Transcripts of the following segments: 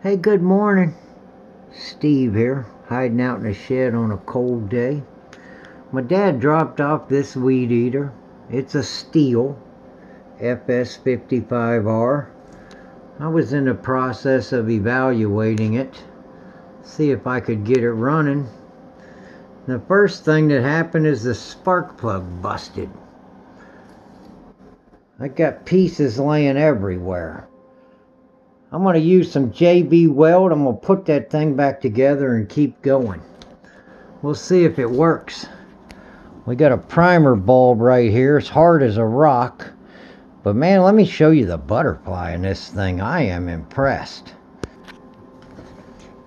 Hey, good morning. Steve here, hiding out in the shed on a cold day. My dad dropped off this weed eater. It's a STIHL FS55R. I was in the process of evaluating it, see if I could get it running. The first thing that happened is the spark plug busted. I got pieces laying everywhere. I'm going to use some JB weld. I'm going to put that thing back together and keep going. We'll see if it works. We got a primer bulb right here. It's hard as a rock. But man, let me show you the butterfly in this thing. I am impressed.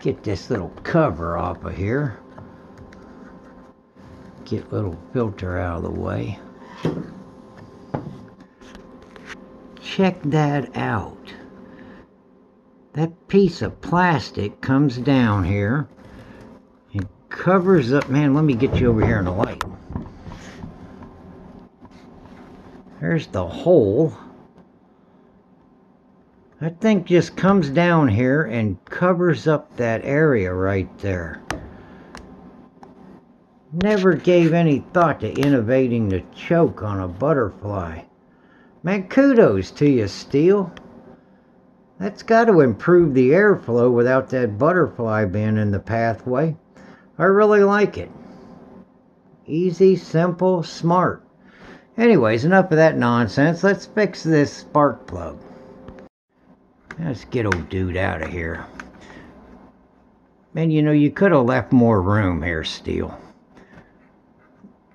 Get this little cover off of here. Get a little filter out of the way. Check that out. That piece of plastic comes down here and covers up. Man, let me get you over here in the light. There's the hole. That thing just comes down here and covers up that area right there. Never gave any thought to innovating the choke on a butterfly. Man, kudos to you, STIHL. That's got to improve the airflow without that butterfly being in the pathway. I really like it. Easy, simple, smart. Anyways, enough of that nonsense. Let's fix this spark plug. Let's get old dude out of here. Man, you know, you could have left more room here, STIHL.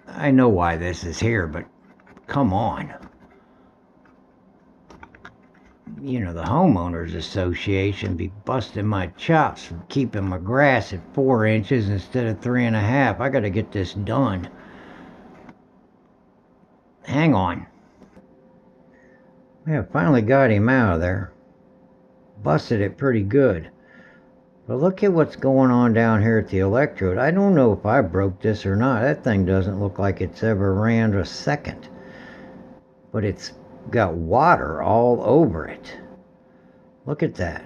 I know why this is here, but come on. You know, the homeowners association be busting my chops for keeping my grass at 4 inches instead of 3.5. I gotta get this done. Hang on. Yeah, finally got him out of there. Busted it pretty good. But look at what's going on down here at the electrode. I don't know if I broke this or not. That thing doesn't look like it's ever ran a second. But it's got water all over it. Look at that.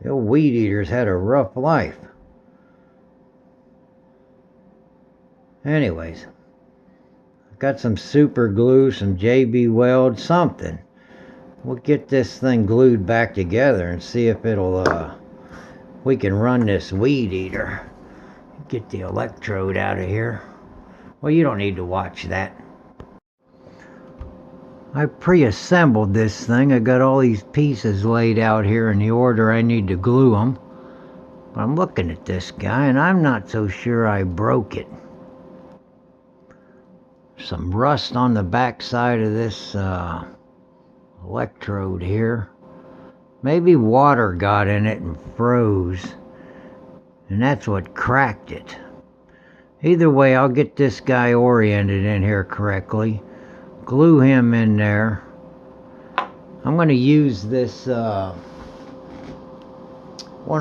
The old weed eater's had a rough life. Anyways, I've got some super glue, some JB weld, something. We'll get this thing glued back together and see if it'll we can run this weed eater. Get the electrode out of here. Well, you don't need to watch that. I pre-assembled this thing. I got all these pieces laid out here in the order I need to glue them. But I'm looking at this guy and I'm not so sure I broke it. Some rust on the back side of this electrode here. Maybe water got in it and froze. And that's what cracked it. Either way, I'll get this guy oriented in here correctly. Glue him in there. I'm going to use this one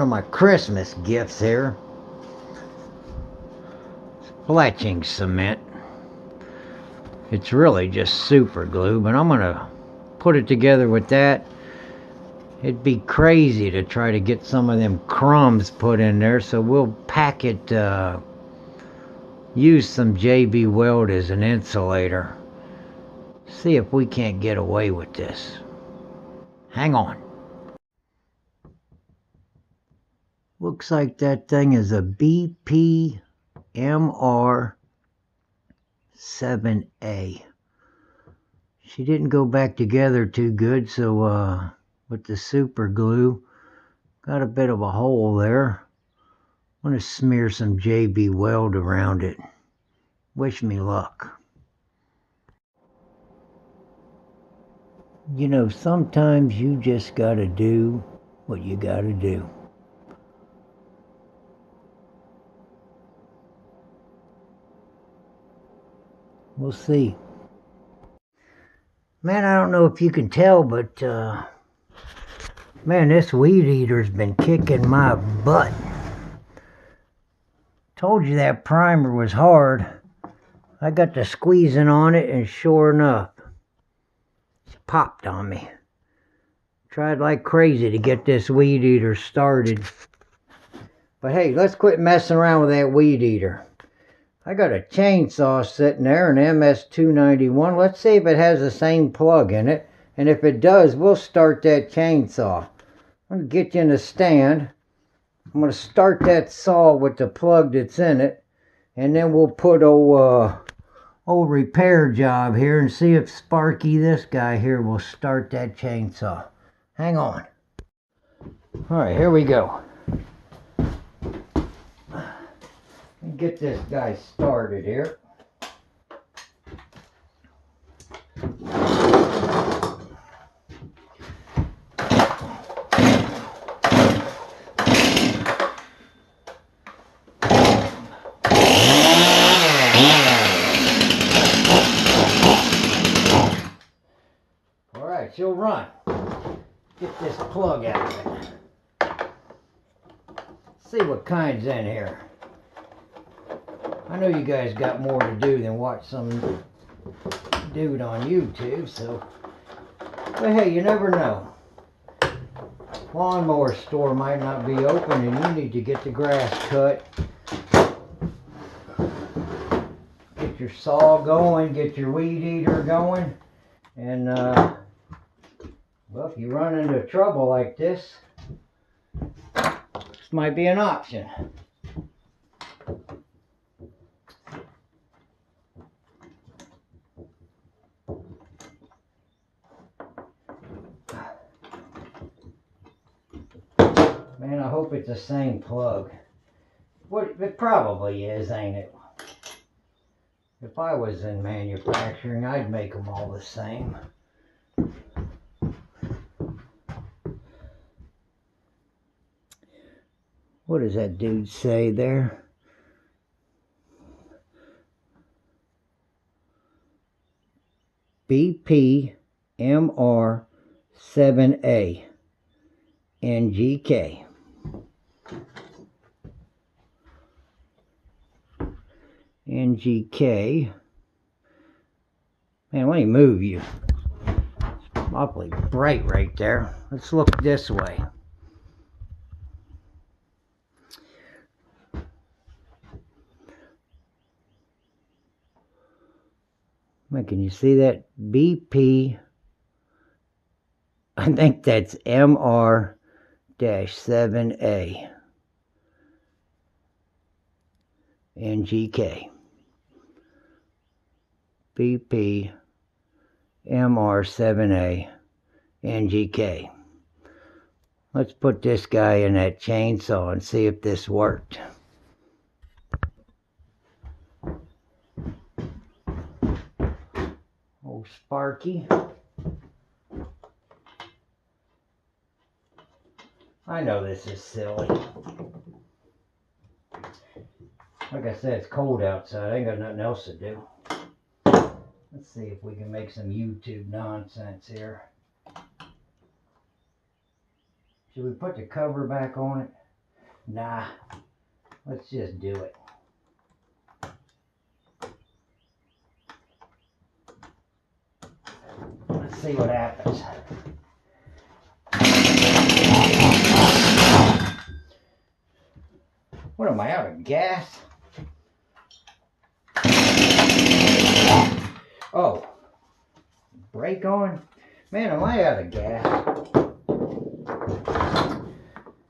of my Christmas gifts here. It's fletching cement. It's really just super glue, but I'm going to put it together with that. It'd be crazy to try to get some of them crumbs put in there, so we'll pack it, use some JB weld as an insulator. See if we can't get away with this. Hang on. Looks like that thing is a BPMR7A. She didn't go back together too good, so with the super glue, got a bit of a hole there. I'm going to smear some JB weld around it. Wish me luck. You know, sometimes you just gotta do what you gotta do. We'll see. Man, I don't know if you can tell, but man, this weed eater's been kicking my butt. Told you that primer was hard. I got to squeezing on it, and sure enough, popped on me. Tried like crazy to get this weed eater started. But hey, let's quit messing around with that weed eater. I got a chainsaw sitting there, an MS-291. Let's see if it has the same plug in it. And if it does, we'll start that chainsaw. I'm going to get you in the stand. I'm going to start that saw with the plug that's in it. And then we'll put old repair job here and see if Sparky, this guy here, will start that chainsaw. Hang on. Alright, here we go. Let me get this guy started here. Alright, she'll run. Get this plug out of it. See what kind's in here. I know you guys got more to do than watch some dude on YouTube, so. But hey, you never know. Lawnmower store might not be open and you need to get the grass cut. Get your saw going, get your weed eater going. And, well, if you run into trouble like this might be an option. Man, I hope it's the same plug. What it probably is, ain't it? If I was in manufacturing, I'd make them all the same. What does that dude say there? BPMR7A NGK. NGK. Man, let me move you. It's awfully bright right there. Let's look this way. Man, can you see that? BP, I think that's MR-7A NGK. BP MR-7A NGK. Let's put this guy in that chainsaw and see if this worked. Old Sparky. I know this is silly. Like I said, it's cold outside. I ain't got nothing else to do. Let's see if we can make some YouTube nonsense here. Should we put the cover back on it? Nah. Let's just do it. Let's see what happens. What am I, out of gas? Oh, brake on? Man, am I out of gas?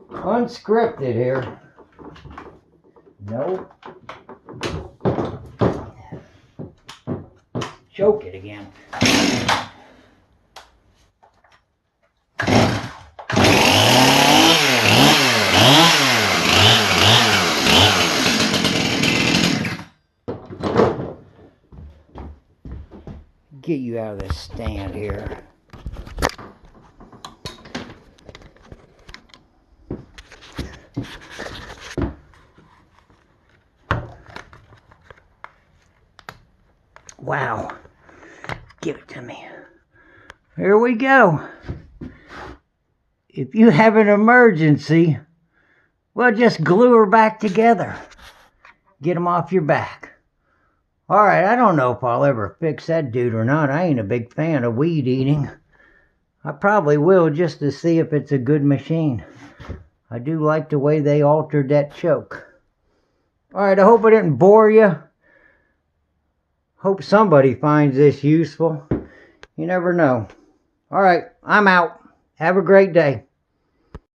Unscripted here. Nope. Choke it again. Get you out of this stand here. Wow. Give it to me. Here we go. If you have an emergency, well, just glue her back together. Get them off your back. Alright, I don't know if I'll ever fix that dude or not. I ain't a big fan of weed eating. I probably will, just to see if it's a good machine. I do like the way they altered that choke. Alright, I hope I didn't bore you. Hope somebody finds this useful. You never know. Alright, I'm out. Have a great day.